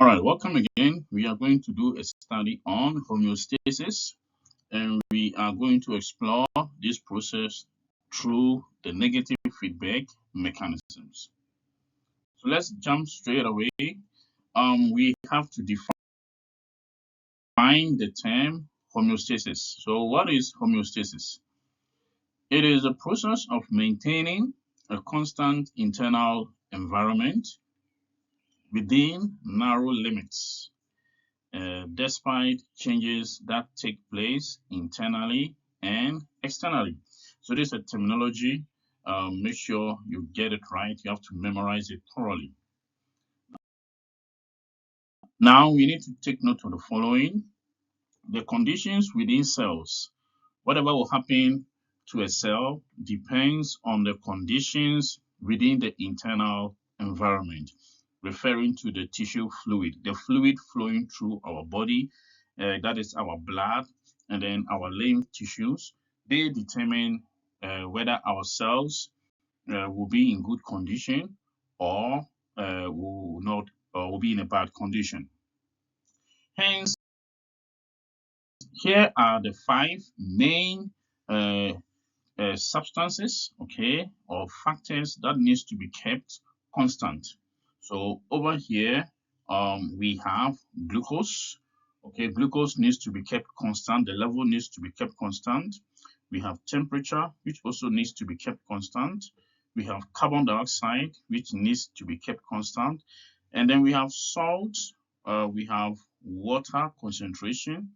All right, welcome again. We are going to do a study on homeostasis, and we are going to explore this process through the negative feedback mechanisms. So let's jump straight away. We have to define the term homeostasis. So what is homeostasis? It is a process of maintaining a constant internal environment within narrow limits despite changes that take place internally and externally. So this is a terminology. Make sure you get it right. You have to memorize it thoroughly. Now we need to take note of the following. The conditions within cells. Whatever will happen to a cell depends on the conditions within the internal environment, referring to the tissue fluid, the fluid flowing through our body, that is our blood, and then our lymph tissues. They determine whether our cells will be in good condition or will not, or will be in a bad condition. Hence, here are the five main substances, okay, or factors that needs to be kept constant. So over here, we have glucose. Okay, glucose needs to be kept constant. The level needs to be kept constant. We have temperature, which also needs to be kept constant. We have carbon dioxide, which needs to be kept constant. And then we have salt. We have water concentration.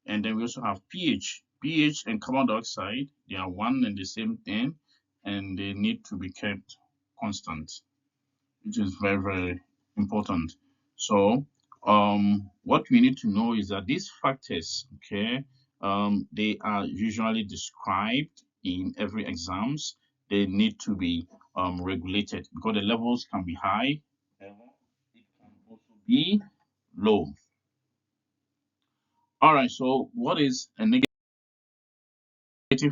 And then we also have pH. pH and carbon dioxide, they are one and the same thing, and they need to be kept constant, which is very, very important. So what we need to know is that these factors, okay, they are usually described in every exams. They need to be regulated because the levels can be high, it can also be low. All right, so what is a negative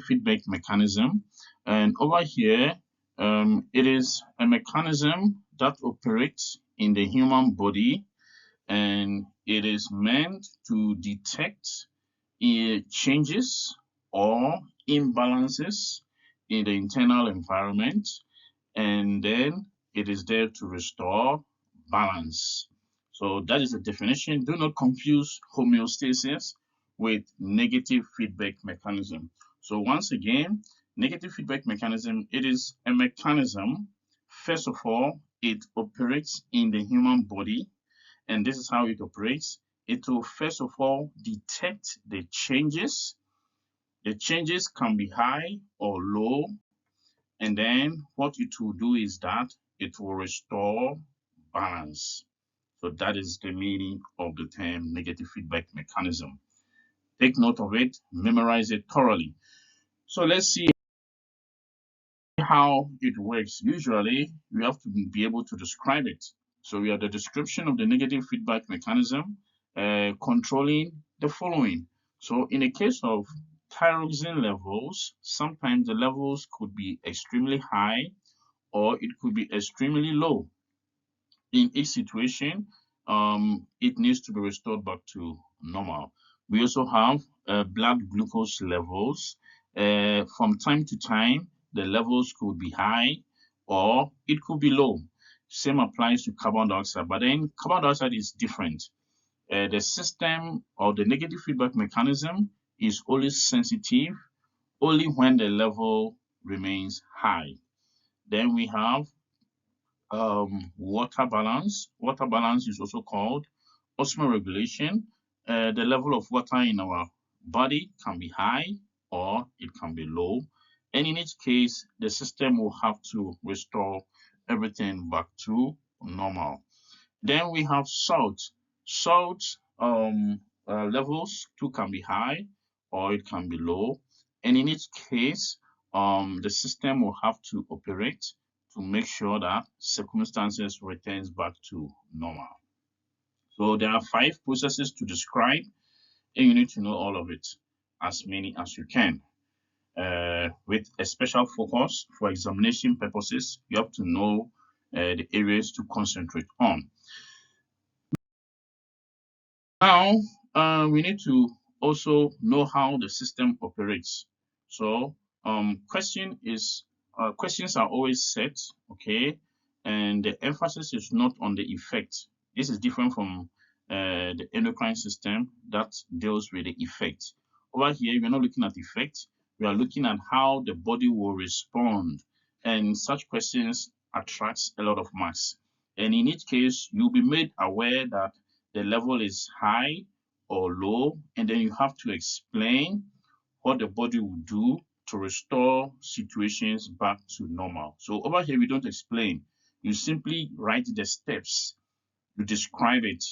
feedback mechanism? And over here, it is a mechanism that operates in the human body, and it is meant to detect changes or imbalances in the internal environment, and then it is there to restore balance. So that is the definition. Do not confuse homeostasis with negative feedback mechanism. So once again, negative feedback mechanism, it is a mechanism. First of all, it operates in the human body, and this is how it operates. It will first of all detect the changes. The changes can be high or low, and then what it will do is that it will restore balance. So that is the meaning of the term negative feedback mechanism. Take note of it, memorize it thoroughly. So let's see how it works. Usually, we have to be able to describe it. So we have the description of the negative feedback mechanism, controlling the following. So in the case of thyroxin levels, sometimes the levels could be extremely high or it could be extremely low. In each situation, it needs to be restored back to normal. We also have blood glucose levels. From time to time, the levels could be high or it could be low. Same applies to carbon dioxide, but then carbon dioxide is different. The system or the negative feedback mechanism is always sensitive only when the level remains high. Then we have water balance. Water balance is also called osmoregulation. The level of water in our body can be high or it can be low. And in each case, the system will have to restore everything back to normal. Then we have salt. Salt levels too can be high or it can be low. And in each case, the system will have to operate to make sure that circumstances returns back to normal. So there are five processes to describe, and you need to know all of it, as many as you can. With a special focus for examination purposes, you have to know the areas to concentrate on. Now, we need to also know how the system operates. So, questions are always set, okay, and the emphasis is not on the effect. This is different from the endocrine system that deals with the effect. Over here, we're not looking at effect. We are looking at how the body will respond, and such questions attracts a lot of marks. And in each case, you'll be made aware that the level is high or low, and then you have to explain what the body will do to restore situations back to normal. So over here, we don't explain. You simply write the steps, you describe it.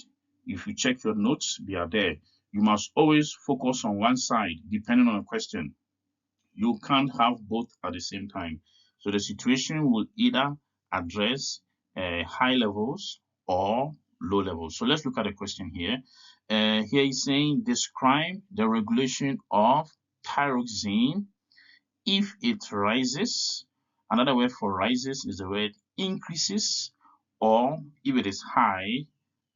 If you check your notes, they are there. You must always focus on one side, depending on the question. You can't have both at the same time. So the situation will either address high levels or low levels. So let's look at the question here. Here is saying describe the regulation of thyroxin if it rises. Another word for rises is the word increases, or if it is high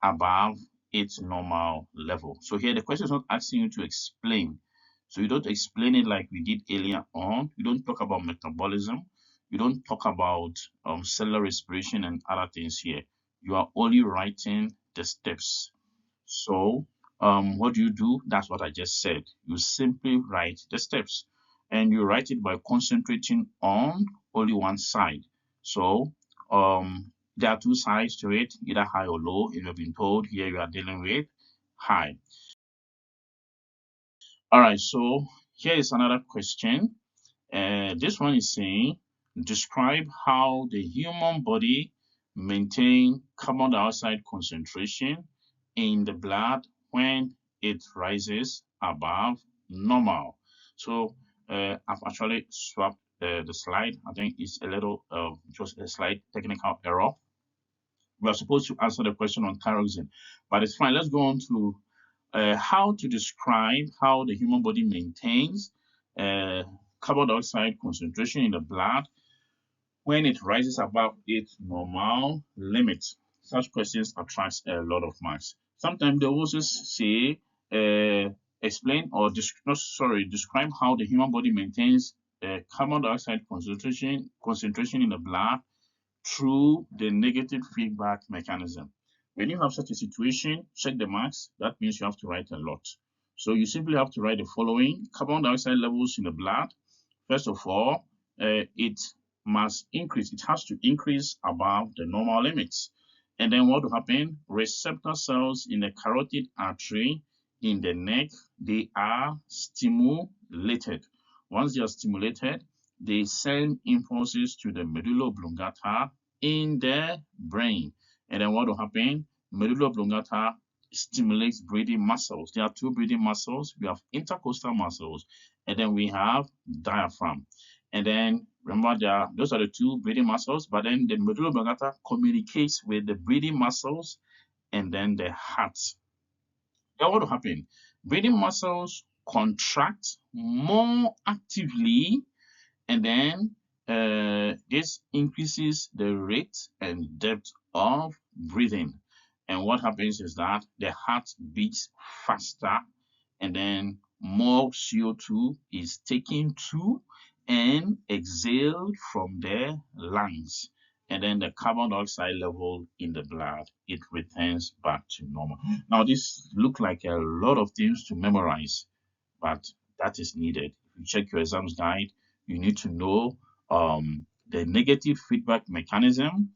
above its normal level. So here the question is not asking you to explain. So you don't explain it like we did earlier on. You don't talk about metabolism. You don't talk about cellular respiration and other things here. You are only writing the steps. So what do you do? That's what I just said. You simply write the steps, and you write it by concentrating on only one side. So there are two sides to it, either high or low. If you've been told here you are dealing with high. All right, so here is another question. This one is saying, describe how the human body maintain carbon dioxide concentration in the blood when it rises above normal. So I've actually swapped the slide. I think it's a little just a slight technical error. We are supposed to answer the question on thyroxine, but it's fine. Let's go on to how to describe how the human body maintains uh, carbon dioxide concentration in the blood when it rises above its normal limit. Such questions attract a lot of marks. Sometimes they also say, explain or describe how the human body maintains carbon dioxide concentration in the blood through the negative feedback mechanism. When you have such a situation, check the marks. That means you have to write a lot. So you simply have to write the following: carbon dioxide levels in the blood. First of all, it must increase. It has to increase above the normal limits. And then what will happen? Receptor cells in the carotid artery in the neck, they are stimulated. Once they are stimulated, they send impulses to the medulla oblongata in the brain. And then what will happen? Medulla oblongata stimulates breathing muscles. There are two breathing muscles. We have intercostal muscles, and then we have diaphragm. And then remember, those are the two breathing muscles, but then the medulla oblongata communicates with the breathing muscles and then the heart. Then what will happen? Breathing muscles contract more actively, and then this increases the rate and depth of breathing. And what happens is that the heart beats faster, and then more CO2 is taken to and exhaled from the lungs. And then the carbon dioxide level in the blood, it returns back to normal. Now, this look like a lot of things to memorize, but that is needed. If you check your exams guide, you need to know the negative feedback mechanism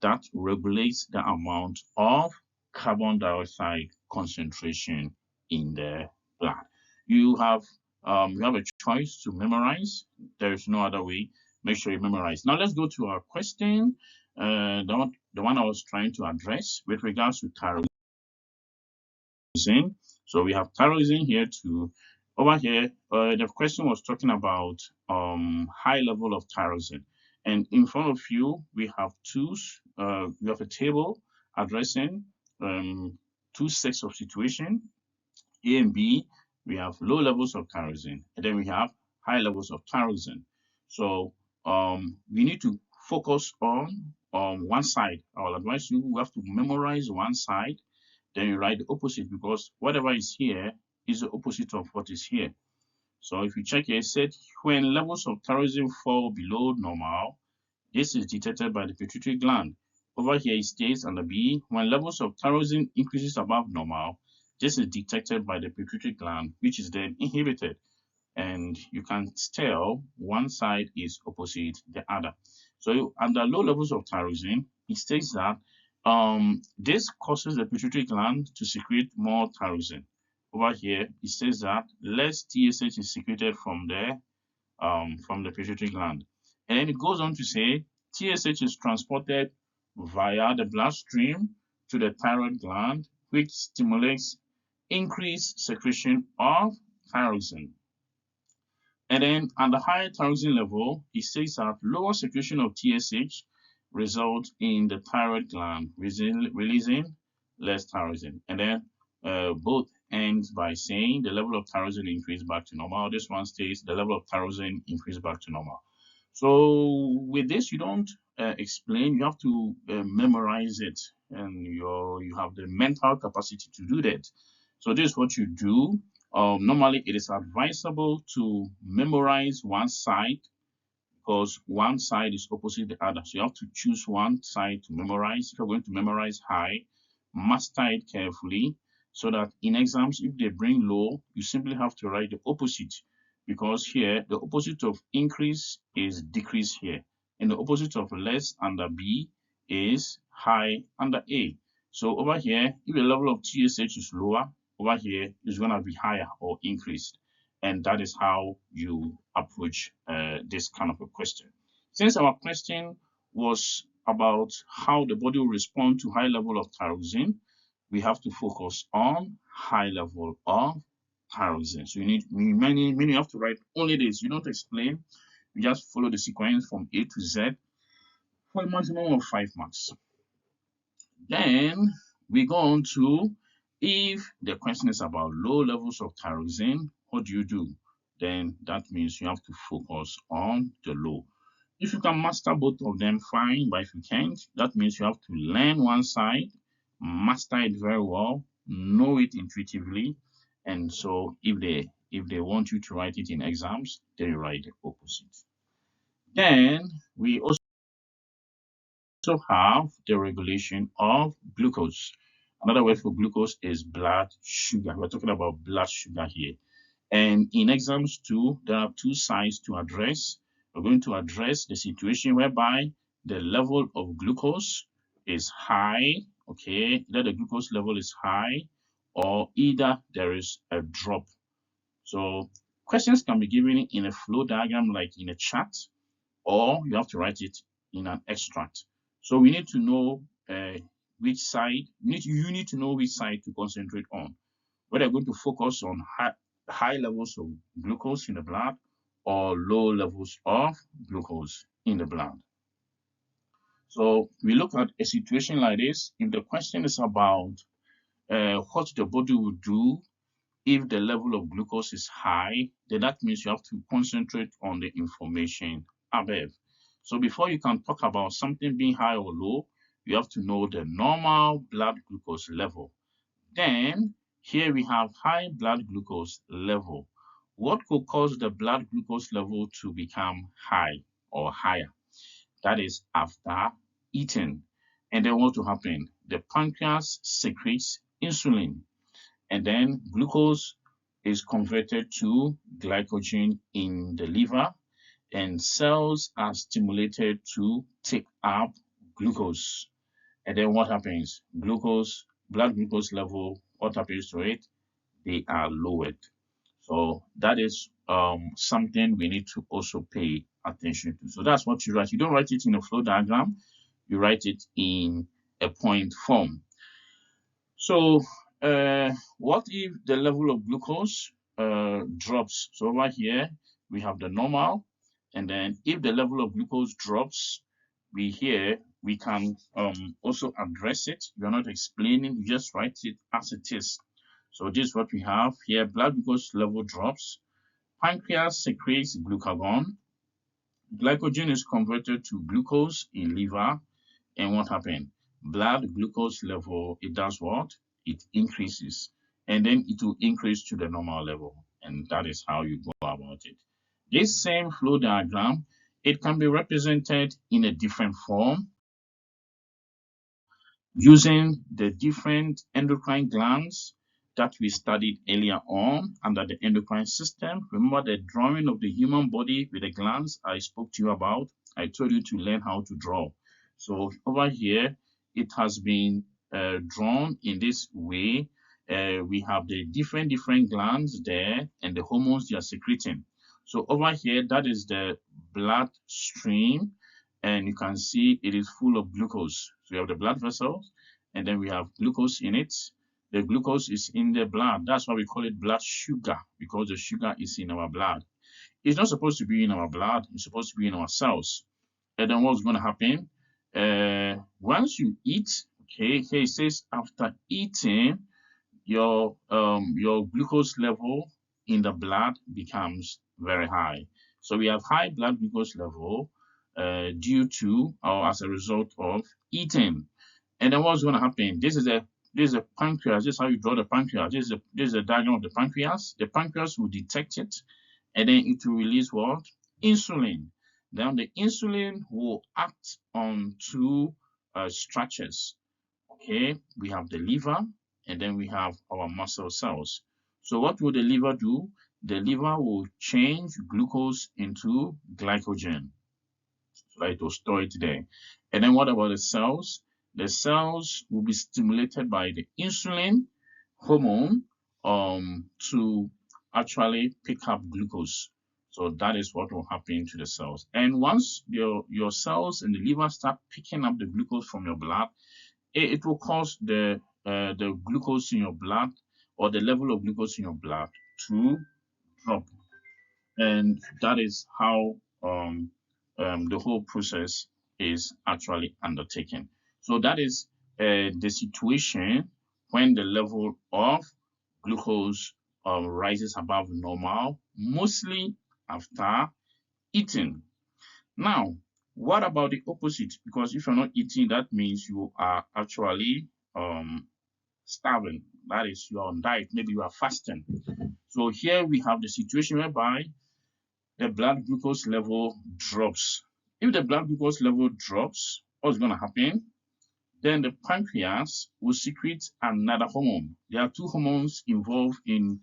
that regulates the amount of carbon dioxide concentration in the blood. You have a choice to memorize. There is no other way. Make sure you memorize. Now let's go to our question. The one I was trying to address with regards to thyroid. So we have thyroxine here too. Over here, the question was talking about high level of thyroxine. And in front of you, we have we have a table addressing two sets of situation, A and B. We have low levels of thyroxine, and then we have high levels of thyroxine. So we need to focus on one side. I will advise you, we have to memorize one side, then you write the opposite, because whatever is here is the opposite of what is here. So if you check here, it said when levels of thyroxin fall below normal, this is detected by the pituitary gland. Over here it states under B, when levels of thyroxin increases above normal, this is detected by the pituitary gland, which is then inhibited. And you can tell one side is opposite the other. So under low levels of thyroxin, it states that this causes the pituitary gland to secrete more thyroxin. Over here, it says that less TSH is secreted from the pituitary gland. And then it goes on to say TSH is transported via the bloodstream to the thyroid gland, which stimulates increased secretion of thyroxin. And then at the higher thyroxin level, it says that lower secretion of TSH results in the thyroid gland releasing less thyroxin. And then both ends by saying the level of thyroxin increased back to normal. This one states the level of thyroxin increased back to normal. So with this, you don't explain, you have to memorize it, and you have the mental capacity to do that. So this is what you do. Normally, it is advisable to memorize one side, because one side is opposite the other. So you have to choose one side to memorize. If you're going to memorize high, master it carefully, so that in exams, if they bring low, you simply have to write the opposite, because here the opposite of increase is decrease here, and the opposite of less under B is high under A. So over here, if the level of TSH is lower, over here is going to be higher or increased. And that is how you approach this kind of a question. Since our question was about how the body will respond to high level of thyroxin, we have to focus on high level of thyroxin. So you have to write only this. You don't explain. You just follow the sequence from A to Z for a maximum of 5 marks. Then we go on to, if the question is about low levels of thyroxin, what do? Then that means you have to focus on the low. If you can master both of them, fine, but if you can't, that means you have to learn one side, master it very well, know it intuitively, and so if they want you to write it in exams, then you write the opposite. Then we also have the regulation of glucose. Another word for glucose is blood sugar. We're talking about blood sugar here. And in exams too, there are two sides to address. We're going to address the situation whereby the level of glucose is high, okay, either the glucose level is high or either there is a drop. So questions can be given in a flow diagram like in a chart, or you have to write it in an extract. So we need to know which side, you need to know which side to concentrate on. Whether you're going to focus on high levels of glucose in the blood or low levels of glucose in the blood. So we look at a situation like this. If the question is about what the body will do if the level of glucose is high, then that means you have to concentrate on the information above. So before you can talk about something being high or low, you have to know the normal blood glucose level. Then here we have high blood glucose level. What could cause the blood glucose level to become high or higher? That is after eating. And then what will happen? The pancreas secretes insulin, and then glucose is converted to glycogen in the liver, and cells are stimulated to take up glucose. And then what happens? Blood glucose level, what happens to it? They are lowered. So that is something we need to also pay attention to. So that's what you write. You don't write it in a flow diagram, you write it in a point form. So what if the level of glucose drops? So over here, we have the normal. And then if the level of glucose drops, we can also address it. You're not explaining, you just write it as it is. So this is what we have here. Blood glucose level drops. Pancreas secretes glucagon. Glycogen is converted to glucose in liver. And what happened? Blood glucose level, it does what? it increases, and then it will increase to the normal level. And that is how you go about it. This same flow diagram, it can be represented in a different form using the different endocrine glands that we studied earlier on under the endocrine system. Remember the drawing of the human body with the glands I spoke to you about? I told you to learn how to draw. So over here, it has been drawn in this way. We have the different glands there and the hormones they are secreting. So over here, that is the blood stream, and you can see it is full of glucose. So we have the blood vessels, and then we have glucose in it. The glucose is in the blood. That's why we call it blood sugar, because the sugar is in our blood. It's not supposed to be in our blood. It's supposed to be in our cells. And then what's going to happen? Once you eat, okay, here it says after eating, your glucose level in the blood becomes very high. So we have high blood glucose level due to or as a result of eating. And then what's going to happen? This is a pancreas. This is how you draw the pancreas. This is a diagram of the pancreas. The pancreas will detect it, and then it will release what? Insulin. Then the insulin will act on two structures. Okay, we have the liver, and then we have our muscle cells. So what will the liver do? The liver will change glucose into glycogen. So it will store it there. And then what about the cells? The cells will be stimulated by the insulin hormone to actually pick up glucose. So that is what will happen to the cells. And once your cells in the liver start picking up the glucose from your blood, it will cause the glucose in your blood, or the level of glucose in your blood, to drop. And that is how the whole process is actually undertaken. So that is the situation when the level of glucose rises above normal, mostly after eating. Now, what about the opposite? Because if you're not eating, that means you are actually starving. That is, you are on diet. Maybe you are fasting. So here we have the situation whereby the blood glucose level drops. If the blood glucose level drops, what's going to happen? Then the pancreas will secrete another hormone. There are two hormones involved in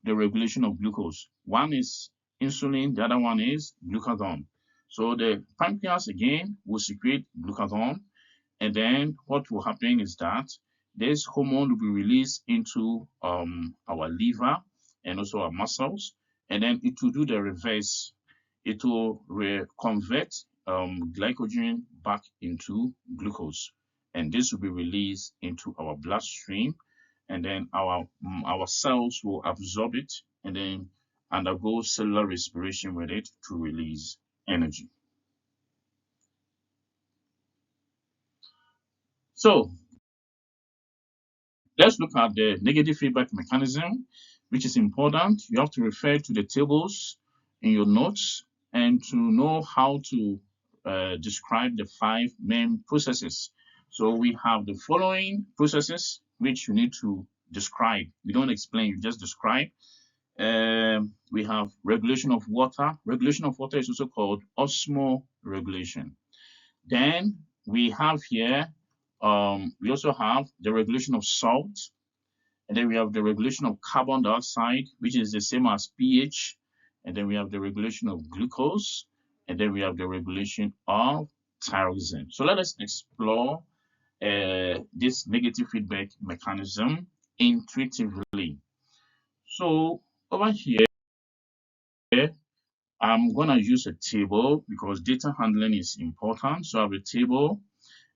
the regulation of glucose. One is insulin, the other one is glucagon. So the pancreas again will secrete glucagon, and then what will happen is that this hormone will be released into our liver and also our muscles, and then it will do the reverse. It will convert glycogen back into glucose, and this will be released into our bloodstream, and then our cells will absorb it and then undergo cellular respiration with it to release energy. So let's look at the negative feedback mechanism, which is important. You have to refer to the tables in your notes and to know how to describe the 5 main processes. So we have the following processes which you need to describe. You don't explain, you just describe. We have regulation of water. Regulation of water is also called osmoregulation. Then we have here, we also have the regulation of salt, and then we have the regulation of carbon dioxide, which is the same as pH, and then we have the regulation of glucose, and then we have the regulation of thyroxin. So let us explore this negative feedback mechanism intuitively. So over here, I'm going to use a table because data handling is important. So I have a table,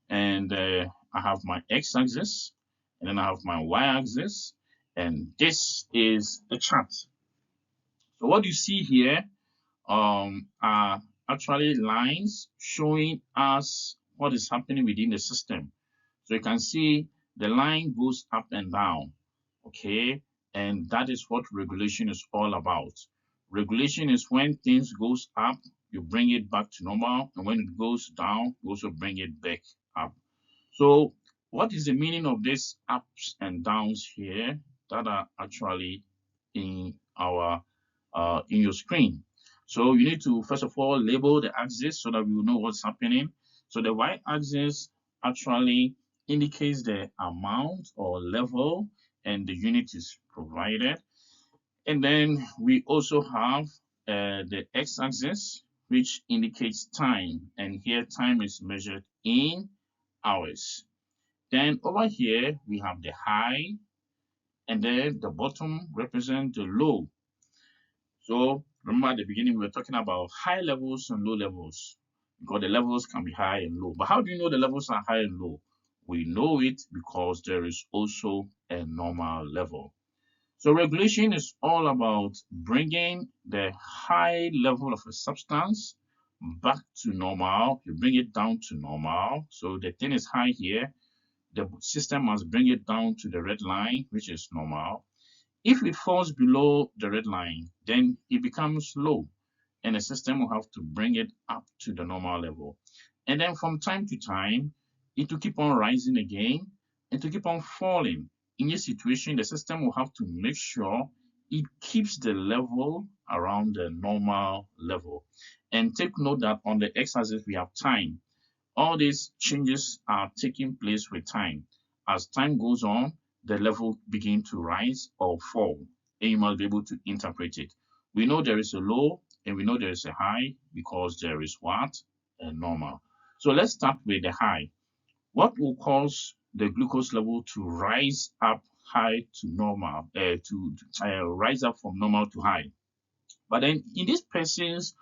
and I have my x-axis, and then I have my y-axis, and this is the chart. So what you see here are actually lines showing us what is happening within the system. So you can see the line goes up and down, okay? And that is what regulation is all about. Regulation is when things goes up, you bring it back to normal, and when it goes down, you also bring it back up. So What is the meaning of these ups and downs here that are actually in our in your screen? So you need to first of all label the axis so that we will know what's happening. So the y-axis actually indicates the amount or level, and the unit is provided. And then we also have the x-axis, which indicates time, and here time is measured in hours. Then over here, we have the high, and then the bottom represents the low. So remember at the beginning, we were talking about high levels and low levels, because the levels can be high and low. But how do you know the levels are high and low? We know it because there is also a normal level. So regulation is all about bringing the high level of a substance back to normal. You bring it down to normal. So the thing is high here. The system must bring it down to the red line, which is normal. If it falls below the red line, then it becomes low, and the system will have to bring it up to the normal level. And then from time to time, it will keep on rising again and to keep on falling. In this situation, the system will have to make sure it keeps the level around the normal level. And take note that on the x-axis, we have time. All these changes are taking place with time. As time goes on, the level begins to rise or fall, and you must be able to interpret it. We know there is a low and we know there is a high because there is what? A normal. So let's start with the high. What will cause the glucose level to rise up high to normal, rise up from normal to high? But then in this person's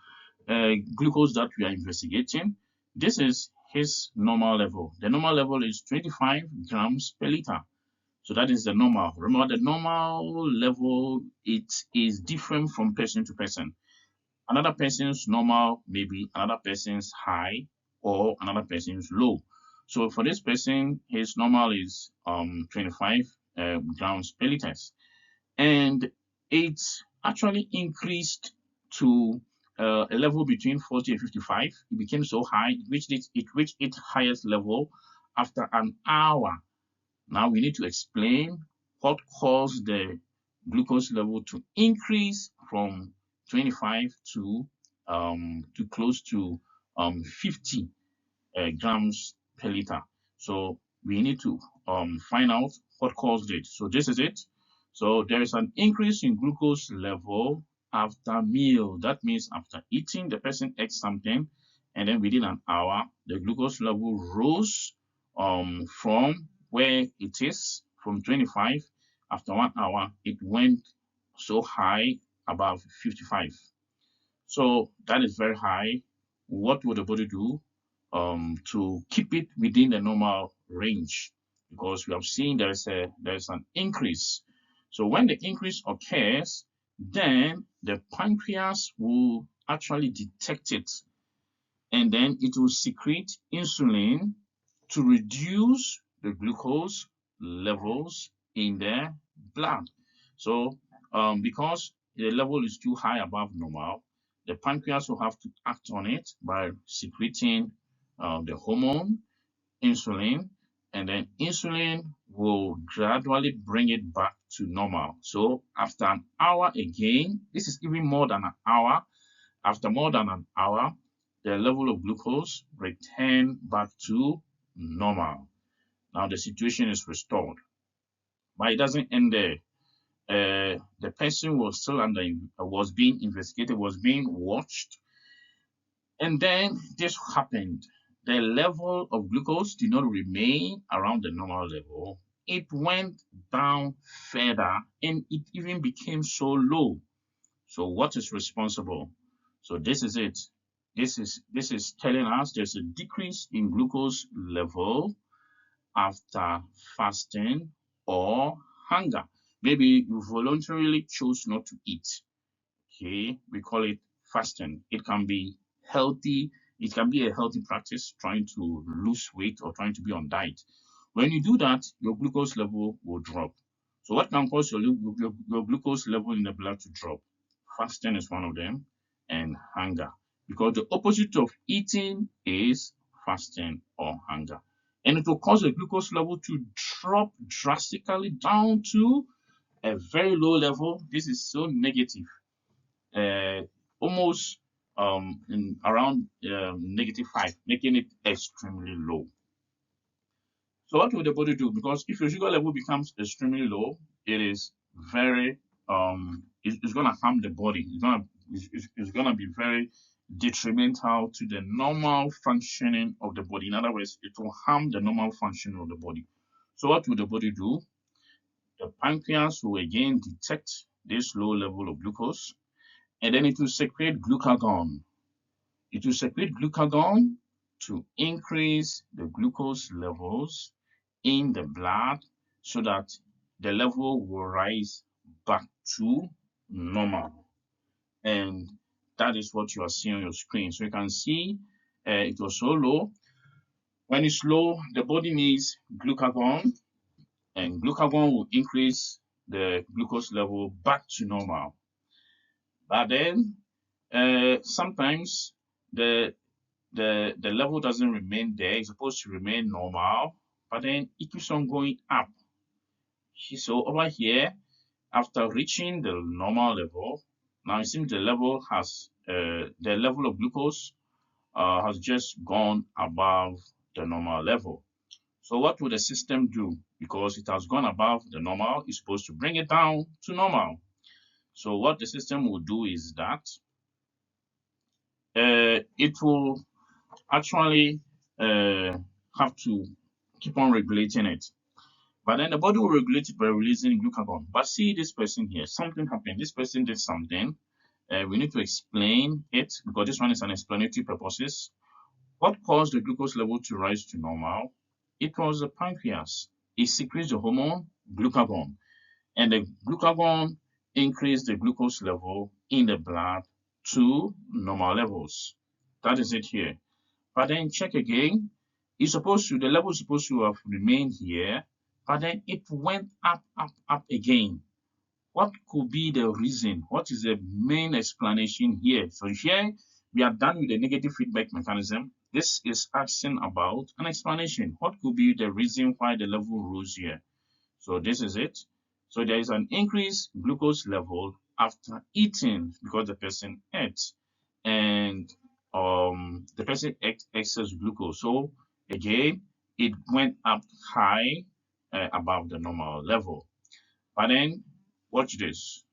glucose that we are investigating, this is his normal level. The normal level is 25 grams per liter. So that is the normal. Remember, the normal level, it is different from person to person. Another person's normal may be another person's high or another person's low. So for this person, his normal is 25 grams per liter, and it's actually increased to a level between 40 and 55. It became so high, it reached its highest level after an hour. Now we need to explain what caused the glucose level to increase from 25 to close to 50 grams per liter. So we need to find out what caused it. So this is it. So there is an increase in glucose level after meal. That means after eating, the person ate something, and then within an hour, the glucose level rose from where it is, from 25. After 1 hour, it went so high, above 55. So that is very high. What would the body do to keep it within the normal range? Because we have seen there is an increase. So when the increase occurs, then the pancreas will actually detect it, and then it will secrete insulin to reduce the glucose levels in the blood. So because the level is too high above normal, the pancreas will have to act on it by secreting the hormone insulin, and then insulin will gradually bring it back to normal. So after an hour again, this is even more than an hour. After more than an hour, the level of glucose return back to normal. Now the situation is restored, but it doesn't end there. The person was still was being investigated, was being watched, and then this happened. The level of glucose did not remain around the normal level. It went down further, and it even became so low. So what is responsible? So this is it. This is telling us there's a decrease in glucose level after fasting or hunger. Maybe you voluntarily chose not to eat. Okay, we call it fasting. It can be healthy. It can be a healthy practice, trying to lose weight or trying to be on diet. When you do that, your glucose level will drop. So what can cause your glucose level in the blood to drop? Fasting is one of them, and hunger. Because the opposite of eating is fasting or hunger. and it will cause the glucose level to drop drastically down to a very low level. This is so negative, almost in around -5, making it extremely low. So what will the body do? Because if your sugar level becomes extremely low, it is very it's going to harm the body. It's going to be very detrimental to the normal functioning of the body. In other words, it will harm the normal functioning of the body. So what will the body do? The pancreas will again detect this low level of glucose, and then it will secrete glucagon. It will secrete glucagon to increase the glucose levels in the blood so that the level will rise back to normal. And that is what you are seeing on your screen. So you can see it was so low. When it's low, the body needs glucagon, and glucagon will increase the glucose level back to normal. But then sometimes the level doesn't remain there. It's supposed to remain normal, but then it keeps on going up. So over here, after reaching the normal level, now it seems the level of glucose has just gone above the normal level. So what will the system do? Because it has gone above the normal, it's supposed to bring it down to normal. So what the system will do is that it will actually have to keep on regulating it. But then the body will regulate it by releasing glucagon. But see this person here, something happened. This person did something. We need to explain it because this one is an explanatory purposes. What caused the glucose level to rise to normal? It was the pancreas. It secretes the hormone glucagon, and the glucagon increased the glucose level in the blood to normal levels. That is it here. But then check again. The level is supposed to have remained here, but then it went up, up, up again. What could be the reason? What is the main explanation here? So here we are done with the negative feedback mechanism. This is asking about an explanation. What could be the reason why the level rose here? So this is it. So there is an increased glucose level after eating because the person ate, and the person ate excess glucose. So again, it went up high above the normal level. But then watch this.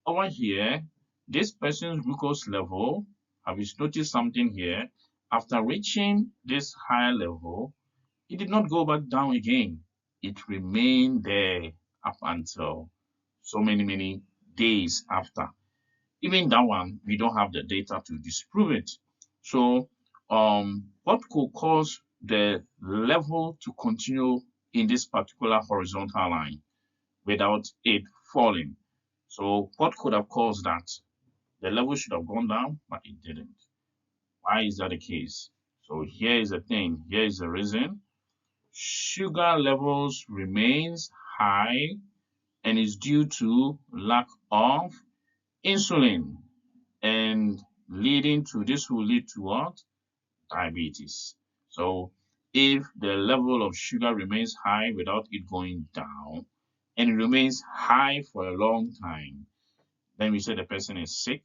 Over here, this person's glucose level, have you noticed something here? After reaching this higher level, it did not go back down again. It remained there up until so many days after. Even that one, we don't have the data to disprove it. So, what could cause the level to continue in this particular horizontal line without it falling? So, what could have caused that? The level should have gone down, but it didn't. Why is that the case? So, here is the thing. Here is the reason. Sugar levels remains high and is due to lack of insulin, and this will lead to what? Diabetes. So if the level of sugar remains high without it going down, and it remains high for a long time, then we say the person is sick.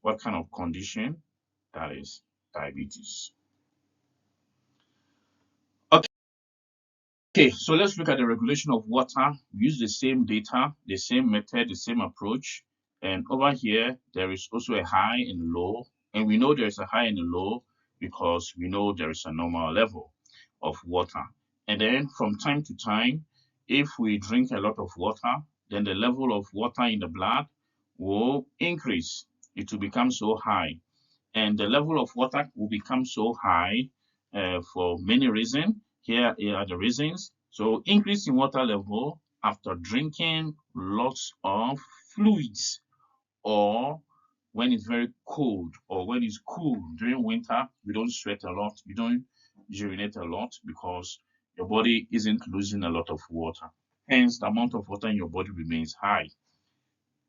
What kind of condition? That is diabetes. Okay, so let's look at the regulation of water. We use the same data, the same method, the same approach. And over here, there is also a high and a low. And we know there is a high and a low because we know there is a normal level of water. And then from time to time, if we drink a lot of water, then the level of water in the blood will increase. It will become so high. And the level of water will become so high for many reasons. Here are the reasons. So increase in water level after drinking lots of fluids, or when it's very cold, or when it's cool during winter, we don't sweat a lot, we don't urinate a lot because your body isn't losing a lot of water. Hence, the amount of water in your body remains high.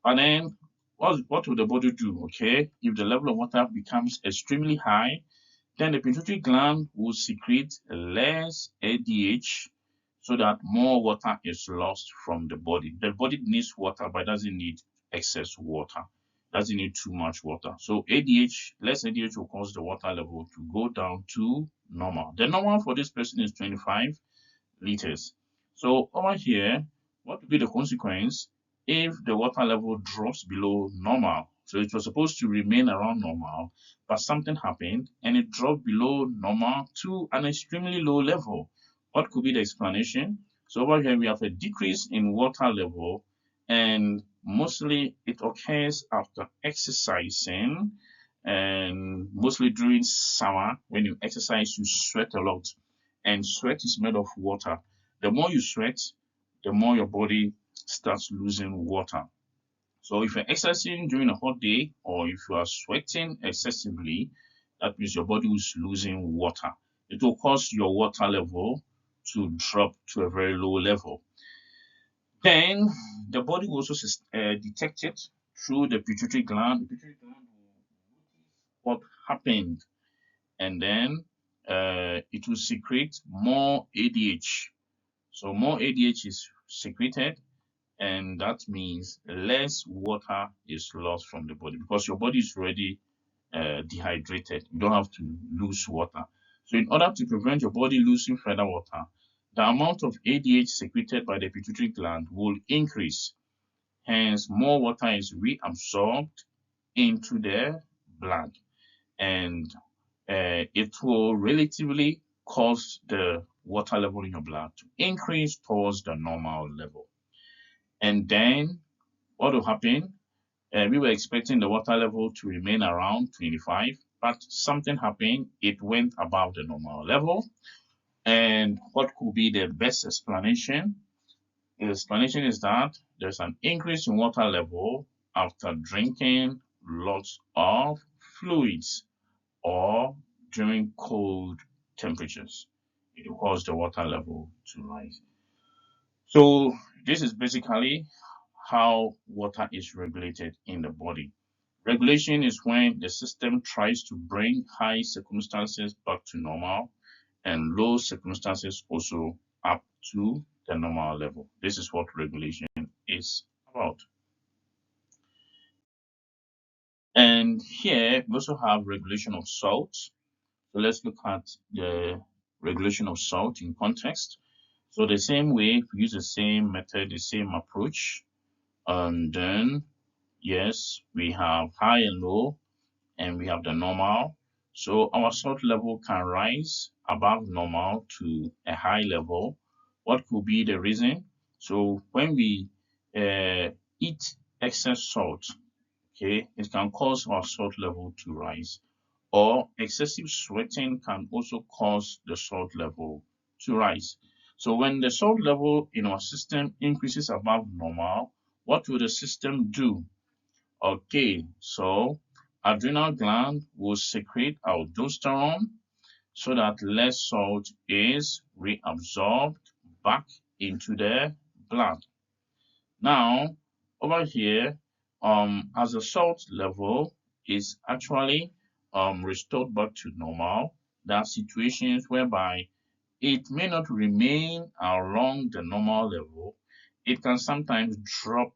And then what will the body do? Okay, if the level of water becomes extremely high, Then the pituitary gland will secrete less ADH so that more water is lost from the body. The body needs water but doesn't need excess water, doesn't need too much water. So ADH, less ADH will cause the water level to go down to normal. The normal for this person is 25 liters. So over here, what will be the consequence if the water level drops below normal? So it was supposed to remain around normal, but something happened and it dropped below normal to an extremely low level. What could be the explanation? So over here we have a decrease in water level, and mostly it occurs after exercising, and mostly during summer. When you exercise, you sweat a lot, and sweat is made of water. The more you sweat, the more your body starts losing water. So if you're exercising during a hot day, or if you are sweating excessively, that means your body is losing water. It will cause your water level to drop to a very low level. Then the body will also detect it through the pituitary gland. The pituitary gland will notice what happened, and then it will secrete more ADH. So more ADH is secreted, and that means less water is lost from the body because your body is already dehydrated. You don't have to lose water. So in order to prevent your body losing further water, the amount of ADH secreted by the pituitary gland will increase. Hence, more water is reabsorbed into the blood, and it will relatively cause the water level in your blood to increase towards the normal level. And then what will happen? We were expecting the water level to remain around 25, but something happened. It went above the normal level. And what could be the best explanation? The explanation is that there's an increase in water level after drinking lots of fluids or during cold temperatures. It will cause the water level to rise. So this is basically how water is regulated in the body. Regulation is when the system tries to bring high circumstances back to normal and low circumstances also up to the normal level. This is what regulation is about. And here we also have regulation of salt. So let's look at the regulation of salt in context. So the same way, we use the same method, the same approach, and then yes, we have high and low, and we have the normal. So our salt level can rise above normal to a high level. What could be the reason? So when we eat excess salt, okay, it can cause our salt level to rise. Or excessive sweating can also cause the salt level to rise. So when the salt level in our system increases above normal, what will the system do? Okay, so adrenal gland will secrete aldosterone so that less salt is reabsorbed back into the blood. Now, over here, as the salt level is actually restored back to normal, there are situations whereby it may not remain along the normal level. It can sometimes drop,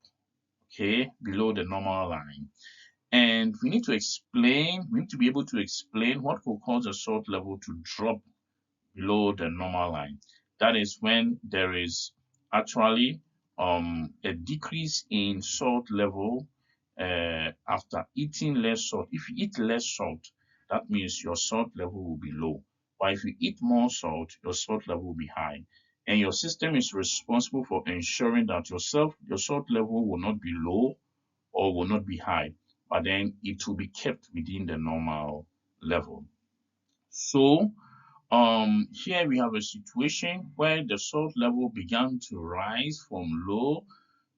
okay, below the normal line. And we need to be able to explain what could cause the salt level to drop below the normal line. That is when there is actually a decrease in salt level after eating less salt. If you eat less salt, that means your salt level will be low. But if you eat more salt, your salt level will be high. And your system is responsible for ensuring that your salt level will not be low or will not be high, but then it will be kept within the normal level. So here we have a situation where the salt level began to rise from low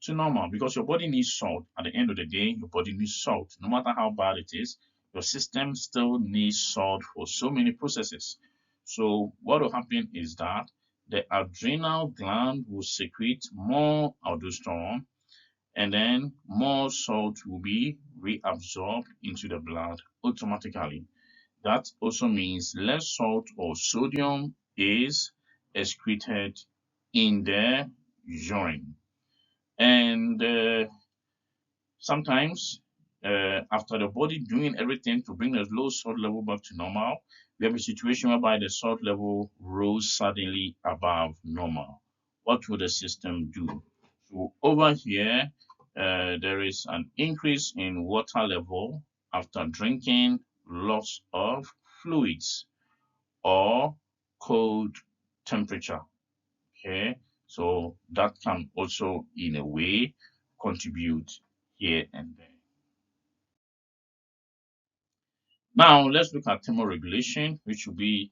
to normal because your body needs salt. At the end of the day, your body needs salt. No matter how bad it is, your system still needs salt for so many processes. So what will happen is that the adrenal gland will secrete more aldosterone, and then more salt will be reabsorbed into the blood automatically. that also means less salt or sodium is excreted in the urine. And sometimes, after the body doing everything to bring the low salt level back to normal, we have a situation whereby the salt level rose suddenly above normal. What would the system do? So over here, there is an increase in water level after drinking lots of fluids or cold temperature. Okay, so that can also, in a way, contribute here and there. Now, let's look at thermoregulation, which will be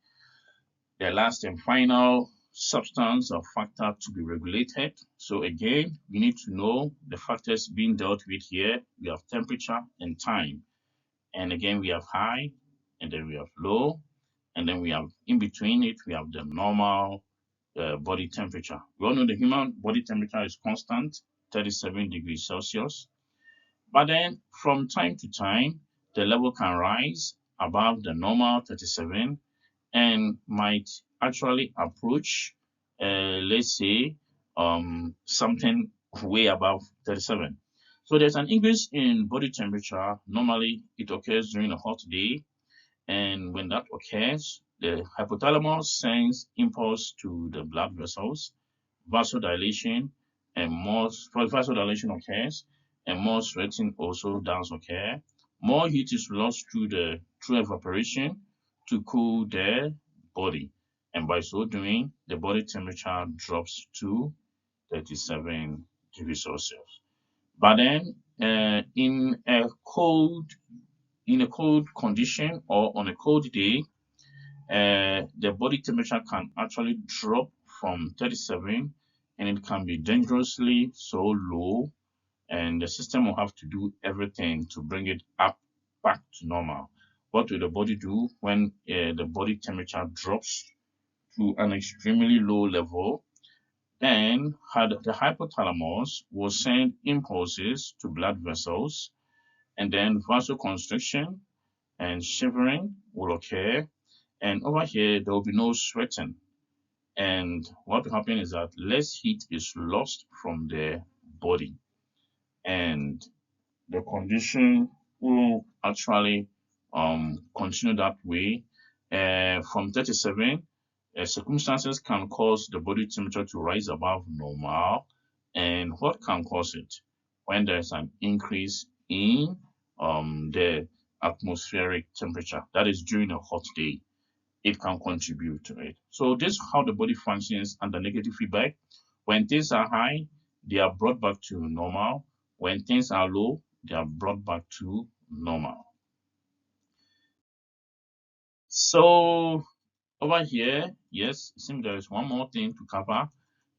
the last and final substance or factor to be regulated. So again, we need to know the factors being dealt with here. We have temperature and time. And again, we have high, and then we have low, and then we have in between it, we have the normal body temperature. We all know the human body temperature is constant, 37 degrees Celsius. But then from time to time, the level can rise above the normal 37 and might actually approach, let's say, something way above 37. So there's an increase in body temperature. Normally, it occurs during a hot day. And when that occurs, the hypothalamus sends impulse to the blood vessels, vasodilation, and more vasodilation occurs, and more sweating also does occur. More heat is lost through evaporation to cool the body, and by so doing, the body temperature drops to 37 degrees Celsius. But then, in a cold condition or on a cold day, the body temperature can actually drop from 37 and it can be dangerously so low, and the system will have to do everything to bring it up back to normal. What will the body do when the body temperature drops to an extremely low level? Then the hypothalamus will send impulses to blood vessels, and then vasoconstriction and shivering will occur. And over here, there will be no sweating. And what will happen is that less heat is lost from the body. And the condition will actually continue that way. From 37, circumstances can cause the body temperature to rise above normal. And what can cause it? When there's an increase in the atmospheric temperature, that is during a hot day, it can contribute to it. So this is how the body functions under negative feedback. When things are high, they are brought back to normal. When things are low, they are brought back to normal. So over here, yes, it seems there is one more thing to cover,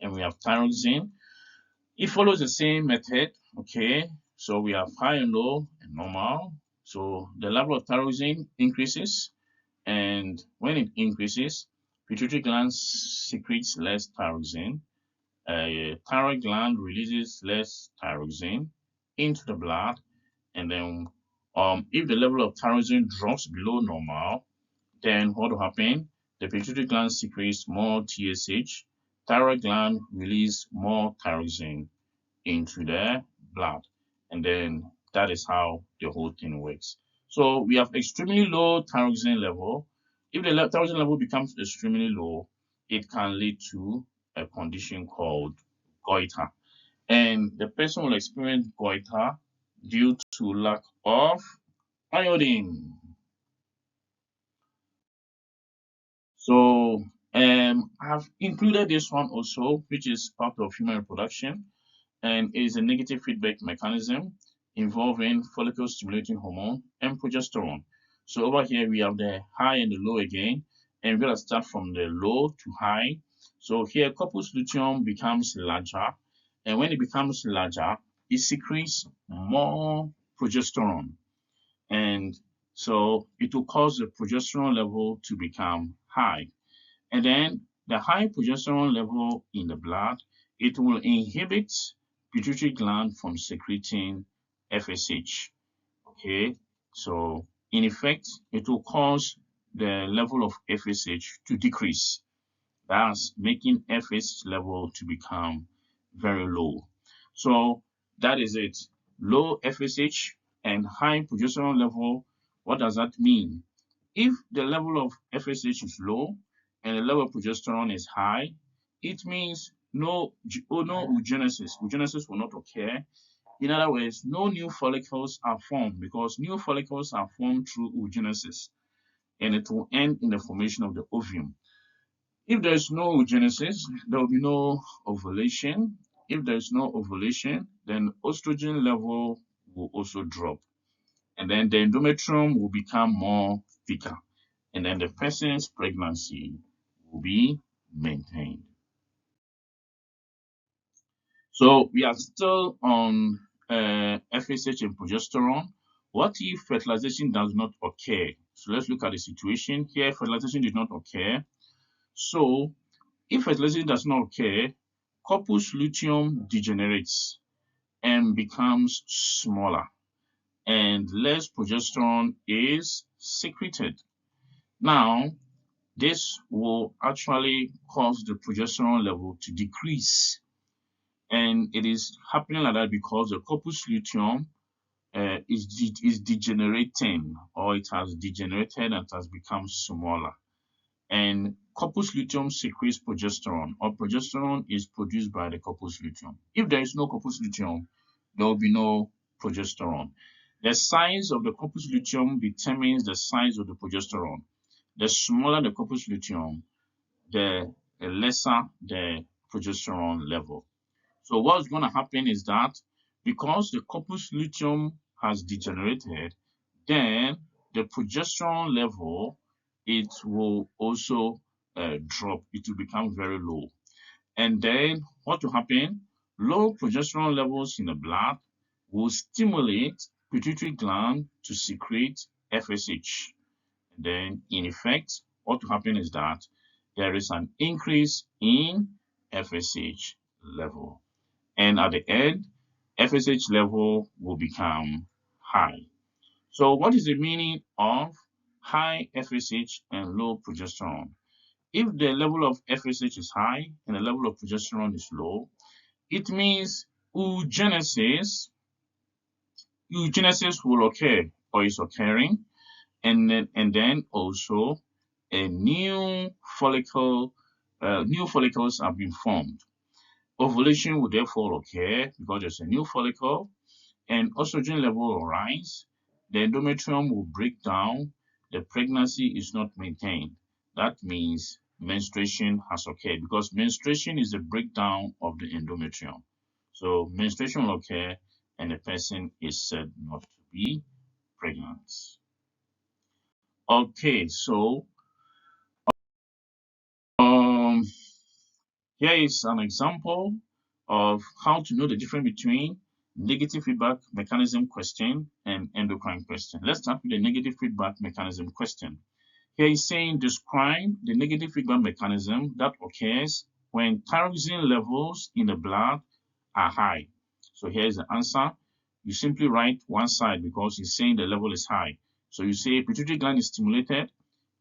and we have thyroxin. It follows the same method, okay? So we have high and low and normal. So the level of thyroxin increases, and when it increases, pituitary gland secretes less thyroxin. Thyroid gland releases less thyroxin into the blood, and then if the level of thyroxin drops below normal, then what will happen? The pituitary gland secretes more TSH. Thyroid gland release more thyroxin into the blood, and then that is how the whole thing works. So we have extremely low thyroxin level. If the thyroxin level becomes extremely low, it can lead to a condition called goiter, and the person will experience goiter due to lack of iodine. So I've included this one also, which is part of human reproduction, and is a negative feedback mechanism involving follicle stimulating hormone and progesterone. So over here we have the high and the low again, and we're gonna start from the low to high. So here corpus luteum becomes larger, and when it becomes larger, it secretes more progesterone, and so it will cause the progesterone level to become high. And then the high progesterone level in the blood, it will inhibit pituitary gland from secreting FSH. Okay, so in effect, it will cause the level of FSH to decrease. That's making FSH level to become very low. So that is it. Low FSH and high progesterone level. What does that mean? If the level of FSH is low and the level of progesterone is high, it means no oogenesis. Oogenesis will not occur. In other words, no new follicles are formed because new follicles are formed through oogenesis, and it will end in the formation of the ovum. If there's no oogenesis, there will be no ovulation. If there's no ovulation, then estrogen level will also drop. And then the endometrium will become more thicker. And then the person's pregnancy will be maintained. So we are still on FSH and progesterone. What if fertilization does not occur? So let's look at the situation here. Fertilization did not occur. So if fertilization does not occur, corpus luteum degenerates and becomes smaller, and less progesterone is secreted. Now, this will actually cause the progesterone level to decrease. And it is happening like that because the corpus luteum is degenerating, or it has degenerated and has become smaller. And corpus luteum secretes progesterone, or progesterone is produced by the corpus luteum. If there is no corpus luteum, there will be no progesterone. The size of the corpus luteum determines the size of the progesterone. The smaller the corpus luteum, the lesser the progesterone level. So what's going to happen is that because the corpus luteum has degenerated, then the progesterone level, it will also drop. It will become very low. And then what will happen? Low progesterone levels in the blood will stimulate pituitary gland to secrete FSH. And then in effect, what will happen is that there is an increase in FSH level. And at the end, FSH level will become high. So what is the meaning of high FSH and low progesterone? If the level of FSH is high and the level of progesterone is low, it means oogenesis will occur or is occurring, and then also a new follicles have been formed. Ovulation will therefore occur because there's a new follicle, and estrogen level will rise. The endometrium will break down. The pregnancy is not maintained. That means menstruation has occurred because menstruation is the breakdown of the endometrium. So menstruation will occur and the person is said not to be pregnant. Okay, so um, here is an example of how to know the difference between negative feedback mechanism question and endocrine question. Let's start with the negative feedback mechanism question. Here is saying describe the negative feedback mechanism that occurs when thyroxin levels in the blood are high. So here's the answer. You simply write one side because it's saying the level is high. So you say pituitary gland is stimulated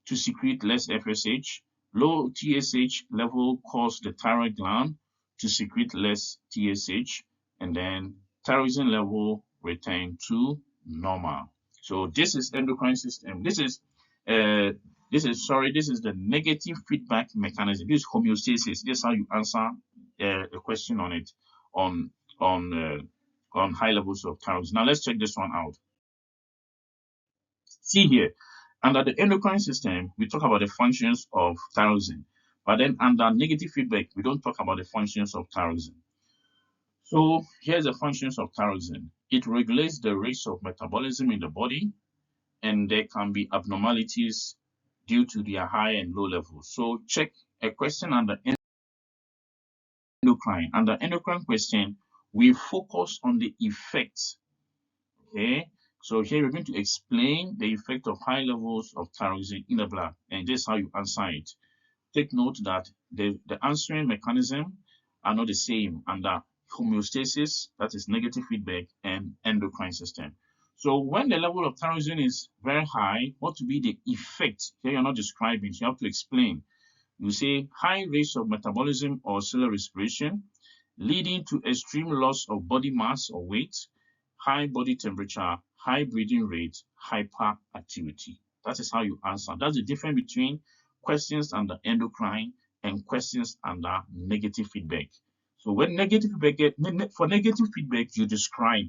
to secrete less FSH. Low TSH level cause the thyroid gland to secrete less TSH, and then thyroxine level return to normal. So this is endocrine system. This is the negative feedback mechanism. This is homeostasis. This is how you answer a question on it on high levels of thyroxine. Now let's check this one out. See here, under the endocrine system, we talk about the functions of thyroxine, but then under negative feedback, we don't talk about the functions of thyroxine. So here's the functions of thyroxine. It regulates the rates of metabolism in the body, and there can be abnormalities due to their high and low levels. So check a question under endocrine. Under endocrine question, we focus on the effects. Okay, so here we're going to explain the effect of high levels of thyroxine in the blood, and this is how you answer it. Take note that the answering mechanism are not the same under homeostasis, that is negative feedback, and endocrine system. So when the level of thyroxin is very high, what will be the effect? Here you're not describing, so you have to explain. You say high rates of metabolism or cellular respiration, leading to extreme loss of body mass or weight, high body temperature, high breathing rate, hyperactivity. That is how you answer. That's the difference between questions under endocrine and questions under negative feedback. So when negative feedback, for negative feedback, you describe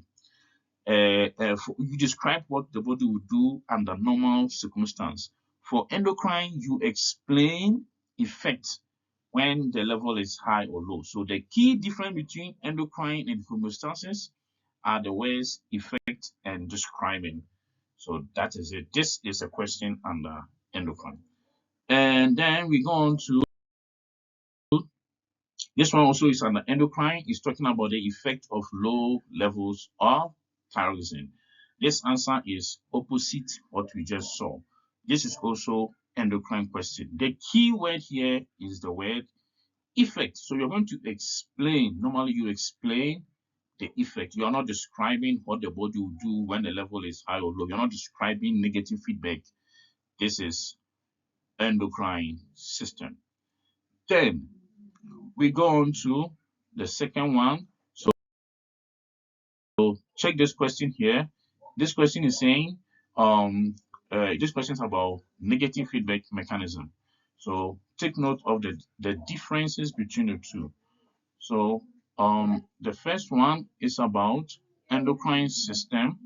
you describe what the body will do under normal circumstance. For endocrine, you explain effect when the level is high or low. So the key difference between endocrine and homeostasis are the words effect and describing. So that is it. This is a question under endocrine. And then we go on to this one also is under endocrine. It's talking about the effect of low levels of thyroxine. This answer is opposite what we just saw. This is also endocrine question. The key word here is the word effect. So you're going to explain. Normally you explain the effect. You are not describing what the body will do when the level is high or low. You're not describing negative feedback. This is endocrine system. Then we go on to the second one. So check this question here. This question is saying, this question is about negative feedback mechanism. So take note of the differences between the two. So the first one is about endocrine system.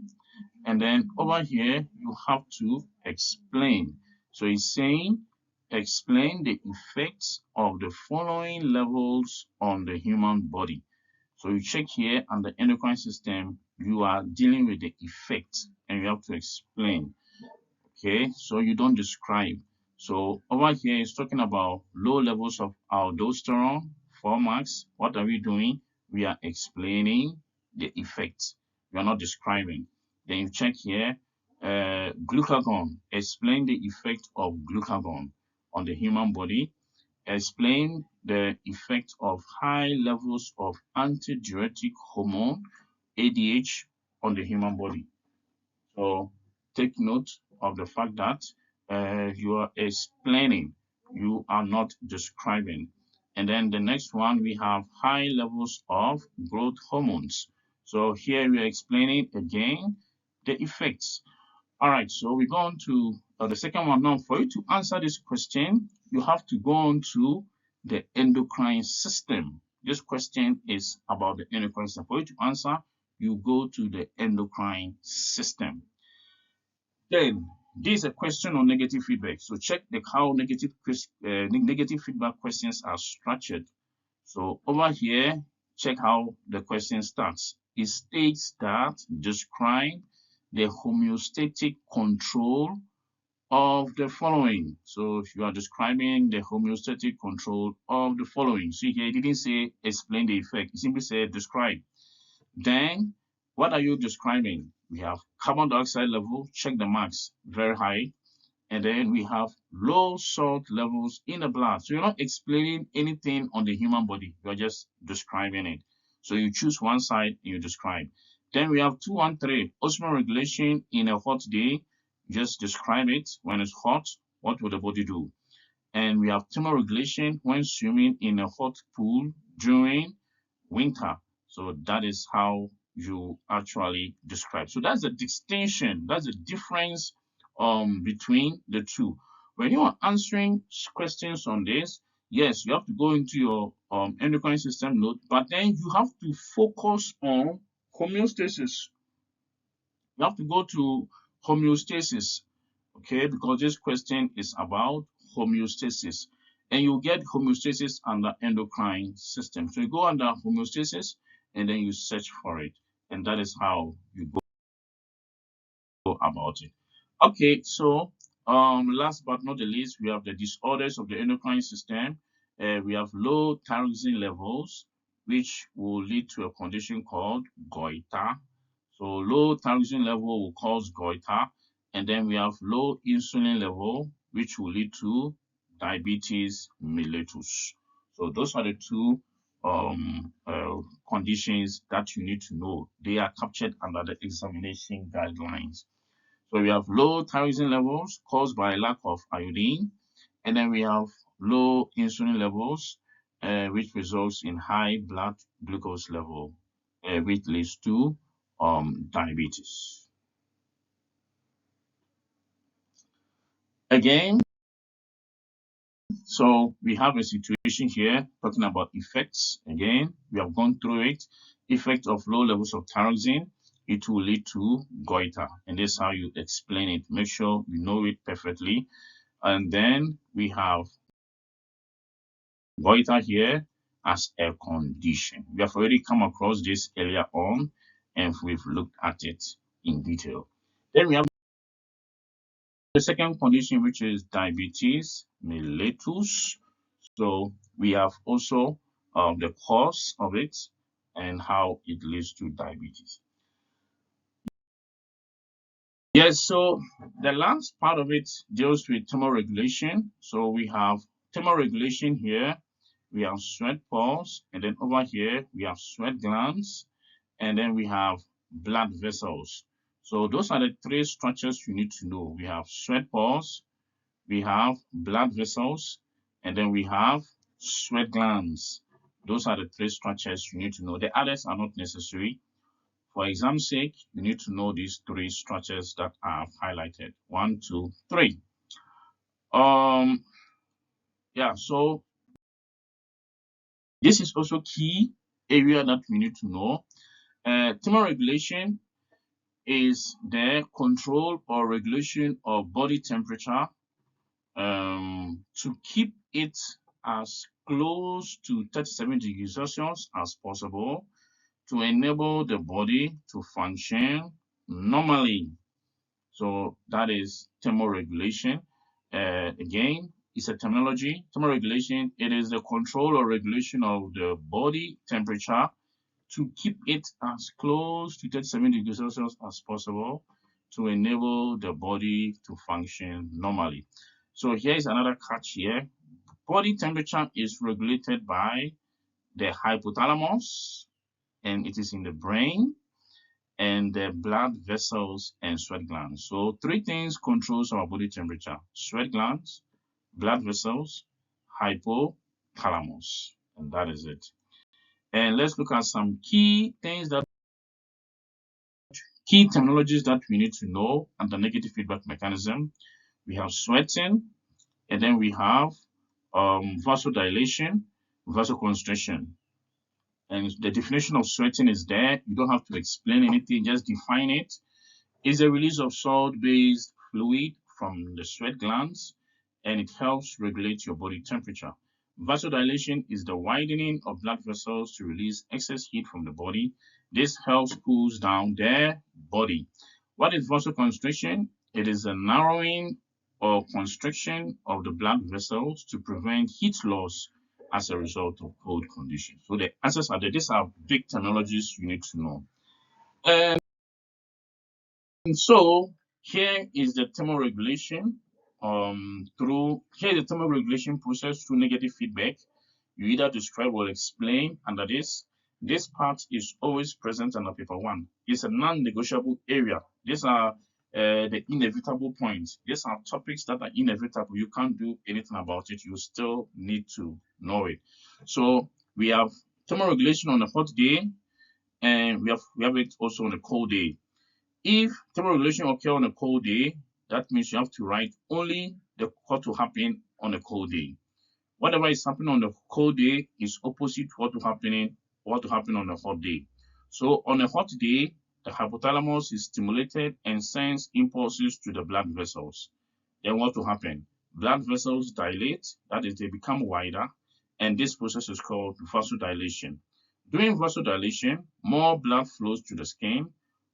And then over here, you have to explain. So it's saying, explain the effects of the following levels on the human body. So you check here on the endocrine system, you are dealing with the effect and you have to explain. Okay, so you don't describe. So over here it's talking about low levels of aldosterone, 4 marks. What are we doing? We are explaining the effect. We are not describing. Then you check here, glucagon. Explain the effect of glucagon on the human body. Explain the effect of high levels of antidiuretic hormone, ADH, on the human body. So take note of the fact that you are explaining, you are not describing. And then the next one, we have high levels of growth hormones. So here we are explaining again the effects. All right, so we go on to the second one. Now, for you to answer this question, you have to go on to the endocrine system. This question is about the endocrine system. For you to answer, you go to the endocrine system. Then, this is a question on negative feedback. So check how negative feedback questions are structured. So over here, check how the question starts. It states that describe the homeostatic control of the following. So if you are describing the homeostatic control of the following. See here, it didn't say explain the effect. It simply said describe. Then, what are you describing? We have carbon dioxide level, check the marks, very high. And then we have low salt levels in the blood. So you're not explaining anything on the human body. You're just describing it. So you choose one side and you describe. Then we have 213, osmoregulation in a hot day. Just describe it. When it's hot, what will the body do? And we have thermoregulation when swimming in a hot pool during winter. So that is how you actually describe. So that's the distinction, that's the difference between the two. When you are answering questions on this, yes, you have to go into your endocrine system note, but then you have to focus on homeostasis. You have to go to homeostasis, okay, because this question is about homeostasis. And you get homeostasis under endocrine system. So you go under homeostasis and then you search for it. And that is how you go about it. Okay, so last but not the least, we have the disorders of the endocrine system. We have low thyroxine levels, which will lead to a condition called goiter. So low thyroxine level will cause goiter. And then we have low insulin level, which will lead to diabetes mellitus. So those are the two conditions that you need to know. They are captured under the examination guidelines. So we have low thyroxin levels caused by lack of iodine, and then we have low insulin levels, which results in high blood glucose level, which leads to diabetes. Again, so we have a situation here talking about effects. Again, we have gone through it. Effect of low levels of thyroxine, it will lead to goiter. And this is how you explain it. Make sure you know it perfectly. And then we have goiter here as a condition. We have already come across this earlier on, and we've looked at it in detail. Then we have the second condition, which is diabetes mellitus. So we have also the cause of it and how it leads to diabetes. Yes, so the last part of it deals with thermoregulation. So we have thermoregulation here, we have sweat pores, and then over here we have sweat glands, and then we have blood vessels. So those are the three structures you need to know. We have sweat pores, we have blood vessels, and then we have sweat glands. Those are the three structures you need to know. The others are not necessary. For exam's sake, you need to know these three structures that I've highlighted. 1, 2, 3. Yeah, so this is also key area that we need to know. Thermoregulation is the control or regulation of body temperature to keep it as close to 37 degrees Celsius as possible to enable the body to function normally. So that is thermoregulation. Again, it's a terminology. Thermoregulation, it is the control or regulation of the body temperature to keep it as close to 37 degrees Celsius as possible to enable the body to function normally. So here is another catch here. Body temperature is regulated by the hypothalamus, and it is in the brain, and the blood vessels and sweat glands. So three things controls our body temperature: sweat glands, blood vessels, hypothalamus, and that is it. And let's look at some key terminologies that we need to know under negative feedback mechanism. We have sweating, and then we have vasodilation, vasoconstriction. And the definition of sweating is there. You don't have to explain anything, just define it. It's a release of salt-based fluid from the sweat glands, and it helps regulate your body temperature. Vasodilation is the widening of blood vessels to release excess heat from the body. This helps cool down their body. What is vasoconstriction? It is a narrowing or constriction of the blood vessels to prevent heat loss as a result of cold conditions. So the answers are there. These are big terminologies you need to know. And so here is the thermoregulation the thermoregulation process through negative feedback. You either describe or explain under this. This part is always present under paper 1. It's a non-negotiable area. These are the inevitable points. These are topics that are inevitable. You can't do anything about it. You still need to know it. So we have thermoregulation on a hot day, and we have it also on a cold day. If thermoregulation occurs on a cold day, that means you have to write only what will happen on a cold day. Whatever is happening on a cold day is opposite what will happen on a hot day. So on a hot day, the hypothalamus is stimulated and sends impulses to the blood vessels. Then what will happen? Blood vessels dilate, that is, they become wider, and this process is called vasodilation. During vasodilation, more blood flows to the skin,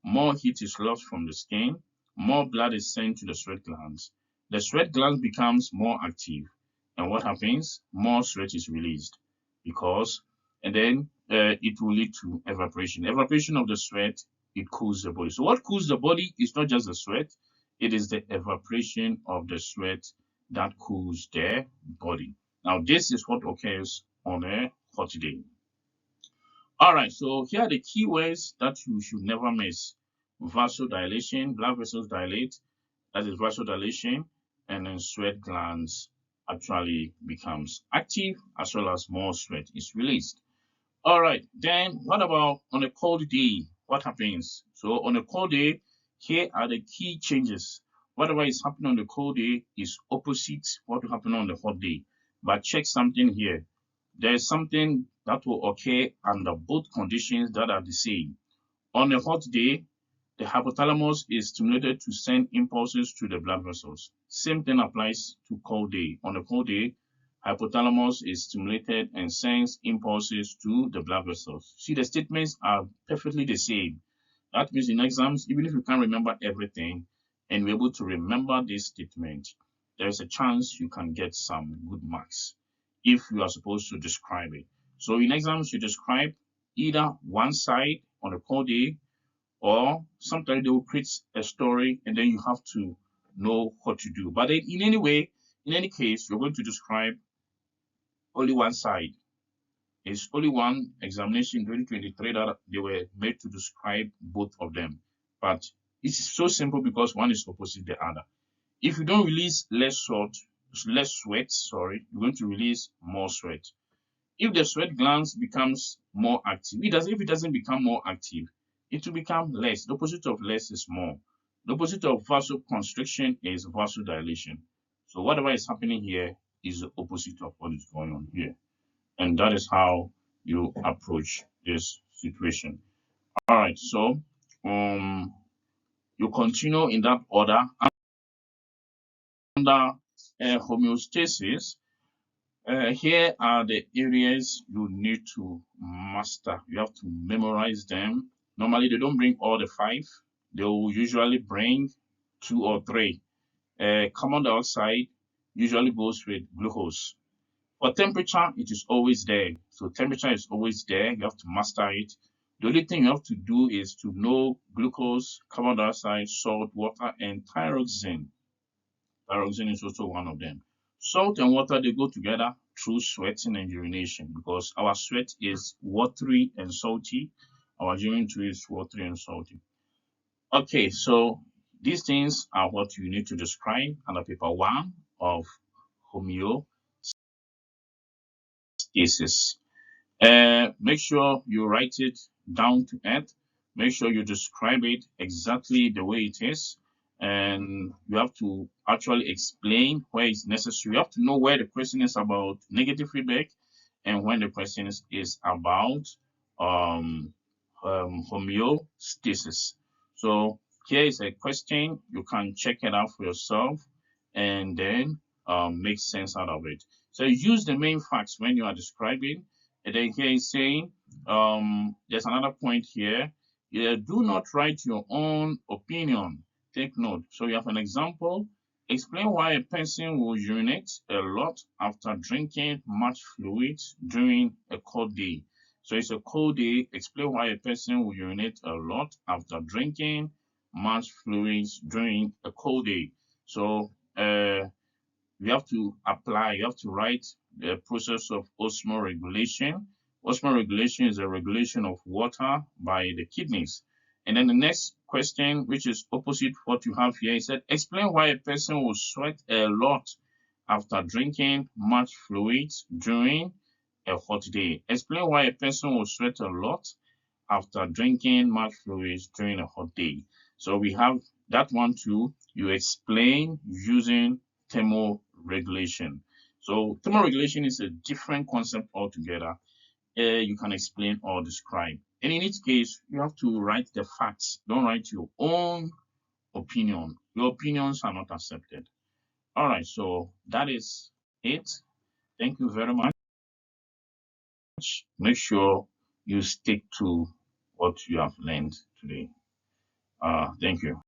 more heat is lost from the skin, more blood is sent to the sweat glands. The sweat glands becomes more active, and what happens? More sweat is released and then it will lead to evaporation. Evaporation of the sweat, it cools the body. So what cools the body is not just the sweat, it is the evaporation of the sweat that cools the body. Now, this is what occurs on a hot day. All right, so here are the keywords that you should never miss. Vasodilation, blood vessels dilate, that is vasodilation, and then sweat glands actually becomes active as well as more sweat is released. All right, then what about on a cold day? What happens? So on a cold day, here are the key changes. Whatever is happening on the cold day is opposite what will happen on the hot day. But check something here. There is something that will occur under both conditions that are the same. On a hot day, the hypothalamus is stimulated to send impulses to the blood vessels. Same thing applies to cold day. On a cold day, hypothalamus is stimulated and sends impulses to the blood vessels. See, the statements are perfectly the same. That means in exams, even if you can't remember everything and you're able to remember this statement, there is a chance you can get some good marks if you are supposed to describe it. So in exams, you describe either one side on a cold day, or sometimes they will create a story and then you have to know what to do. But in any way, in any case, you're going to describe only one side. It's only one examination in 2023 that they were made to describe both of them. But it's so simple because one is opposite the other. If you don't release less sweat, you're going to release more sweat. If the sweat glands becomes more active, if it doesn't become more active, it will become less. The opposite of less is more. The opposite of vasoconstriction is vasodilation. So whatever is happening here is the opposite of what is going on here. And that is how you approach this situation. All right, so you continue in that order. Under homeostasis, here are the areas you need to master. You have to memorize them. Normally, they don't bring all the 5. They will usually bring 2 or 3. Carbon dioxide usually goes with glucose. For temperature, it is always there. So temperature is always there. You have to master it. The only thing you have to do is to know glucose, carbon dioxide, salt, water, and thyroxin. Thyroxin is also one of them. Salt and water, they go together through sweating and urination because our sweat is watery and salty. Our urine too is watery and salty. Okay, so these things are what you need to describe under paper 1 of homeostasis. Make sure you write it down to earth. Make sure you describe it exactly the way it is. And you have to actually explain where it's necessary. You have to know where the question is about negative feedback and when the question is about um, homeostasis. So here is a question. You can check it out for yourself and then make sense out of it. So use the main facts when you are describing. And then here is saying, there's another point here. Do not write your own opinion. Take note. So you have an example. Explain why a person will urinate a lot after drinking much fluid during a cold day. So it's a cold day. Explain why a person will urinate a lot after drinking much fluids during a cold day. So you have to write the process of osmoregulation. Osmoregulation is a regulation of water by the kidneys. And then the next question, which is opposite what you have here, is that explain why a person will sweat a lot after drinking much fluids during a hot day. Explain why a person will sweat a lot after drinking much fluids during a hot day. So we have that one too. You explain using thermoregulation. So thermoregulation is a different concept altogether. You can explain or describe. And in each case, you have to write the facts. Don't write your own opinion. Your opinions are not accepted. All right, so that is it. Thank you very much. Make sure you stick to what you have learned today. Thank you.